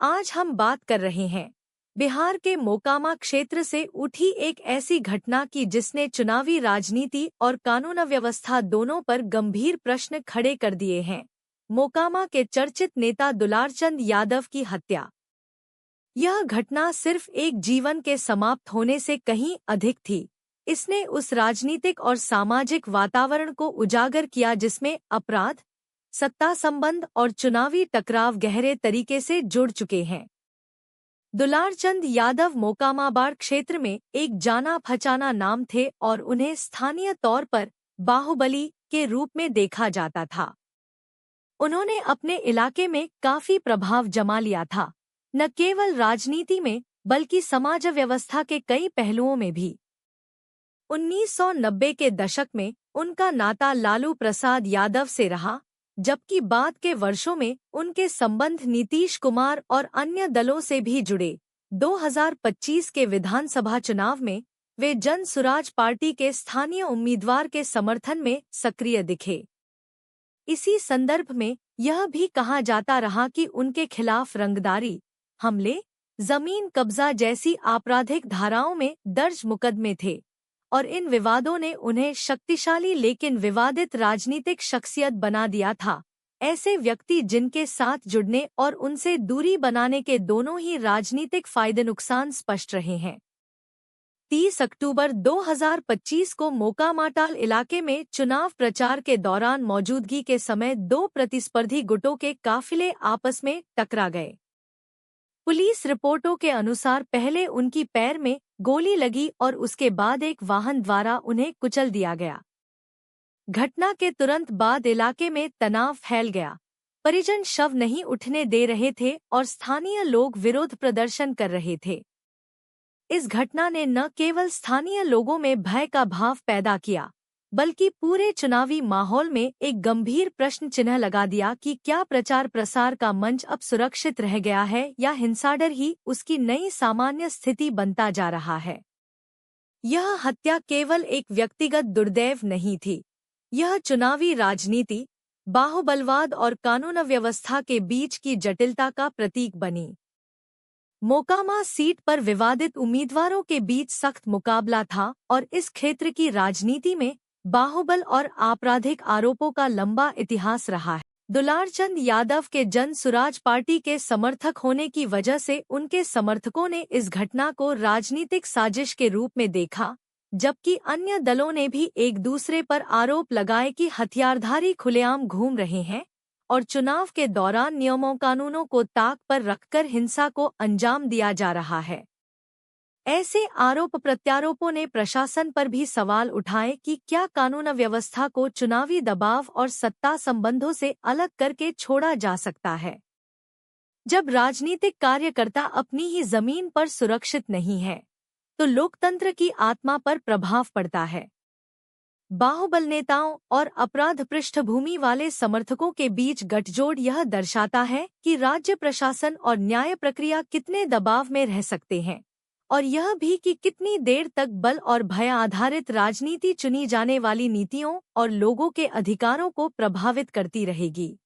आज हम बात कर रहे हैं बिहार के मोकामा क्षेत्र से उठी एक ऐसी घटना की जिसने चुनावी राजनीति और कानून व्यवस्था दोनों पर गंभीर प्रश्न खड़े कर दिए हैं। मोकामा के चर्चित नेता दुलारचंद यादव की हत्या। यह घटना सिर्फ एक जीवन के समाप्त होने से कहीं अधिक थी। इसने उस राजनीतिक और सामाजिक वातावरण को उजागर किया जिसमें अपराध, सत्ता संबंध और चुनावी टकराव गहरे तरीके से जुड़ चुके हैं। दुलारचंद यादव मोकामाबाड़ क्षेत्र में एक जाना पहचाना नाम थे और उन्हें स्थानीय तौर पर बाहुबली के रूप में देखा जाता था। उन्होंने अपने इलाके में काफी प्रभाव जमा लिया था, न केवल राजनीति में बल्कि समाज व्यवस्था के कई पहलुओं में भी। 1990 के दशक में उनका नाता लालू प्रसाद यादव से रहा, जबकि बाद के वर्षों में उनके संबंध नीतीश कुमार और अन्य दलों से भी जुड़े। 2025 के विधानसभा चुनाव में वे जन सुराज पार्टी के स्थानीय उम्मीदवार के समर्थन में सक्रिय दिखे। इसी संदर्भ में यह भी कहा जाता रहा कि उनके खिलाफ रंगदारी, हमले, जमीन कब्जा जैसी आपराधिक धाराओं में दर्ज मुकदमे थे और इन विवादों ने उन्हें शक्तिशाली लेकिन विवादित राजनीतिक शख्सियत बना दिया था। ऐसे व्यक्ति जिनके साथ जुड़ने और उनसे दूरी बनाने के दोनों ही राजनीतिक फायदे नुकसान स्पष्ट रहे हैं। 30 अक्टूबर 2025 को मोकामाटाल इलाके में चुनाव प्रचार के दौरान मौजूदगी के समय दो प्रतिस्पर्धी गुटों के काफिले आपस में टकरा गए। पुलिस रिपोर्टों के अनुसार पहले उनकी पैर में गोली लगी और उसके बाद एक वाहन द्वारा उन्हें कुचल दिया गया। घटना के तुरंत बाद इलाके में तनाव फैल गया। परिजन शव नहीं उठने दे रहे थे और स्थानीय लोग विरोध प्रदर्शन कर रहे थे। इस घटना ने न केवल स्थानीय लोगों में भय का भाव पैदा किया, बल्कि पूरे चुनावी माहौल में एक गंभीर प्रश्न चिन्ह लगा दिया कि क्या प्रचार प्रसार का मंच अब सुरक्षित रह गया है या हिंसाडर ही उसकी नई सामान्य स्थिति बनता जा रहा है। यह हत्या केवल एक व्यक्तिगत दुर्दैव नहीं थी, यह चुनावी राजनीति, बाहुबलवाद और कानून व्यवस्था के बीच की जटिलता का प्रतीक बनी। मोकामा सीट पर विवादित उम्मीदवारों के बीच सख्त मुकाबला था और इस क्षेत्र की राजनीति में बाहुबल और आपराधिक आरोपों का लंबा इतिहास रहा है। दुलारचंद यादव के जन सुराज पार्टी के समर्थक होने की वजह से उनके समर्थकों ने इस घटना को राजनीतिक साजिश के रूप में देखा, जबकि अन्य दलों ने भी एक दूसरे पर आरोप लगाए कि हथियारधारी खुलेआम घूम रहे हैं और चुनाव के दौरान नियमों कानूनों को ताक पर रखकर हिंसा को अंजाम दिया जा रहा है। ऐसे आरोप प्रत्यारोपों ने प्रशासन पर भी सवाल उठाए कि क्या कानून व्यवस्था को चुनावी दबाव और सत्ता संबंधों से अलग करके छोड़ा जा सकता है। जब राजनीतिक कार्यकर्ता अपनी ही जमीन पर सुरक्षित नहीं है, तो लोकतंत्र की आत्मा पर प्रभाव पड़ता है। बाहुबल नेताओं और अपराध पृष्ठभूमि वाले समर्थकों के बीच गठजोड़ यह दर्शाता है कि राज्य प्रशासन और न्याय प्रक्रिया कितने दबाव में रह सकते हैं, और यह भी कि कितनी देर तक बल और भय आधारित राजनीति चुनी जाने वाली नीतियों और लोगों के अधिकारों को प्रभावित करती रहेगी।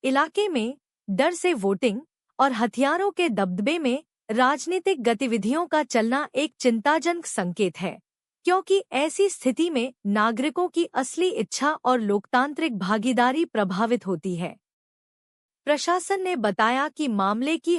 इलाके में डर से वोटिंग और हथियारों के दबदबे में राजनीतिक गतिविधियों का चलना एक चिंताजनक संकेत है, क्योंकि ऐसी स्थिति में नागरिकों की असली इच्छा और लोकतांत्रिक भागीदारी प्रभावित होती है। प्रशासन ने बताया कि मामले की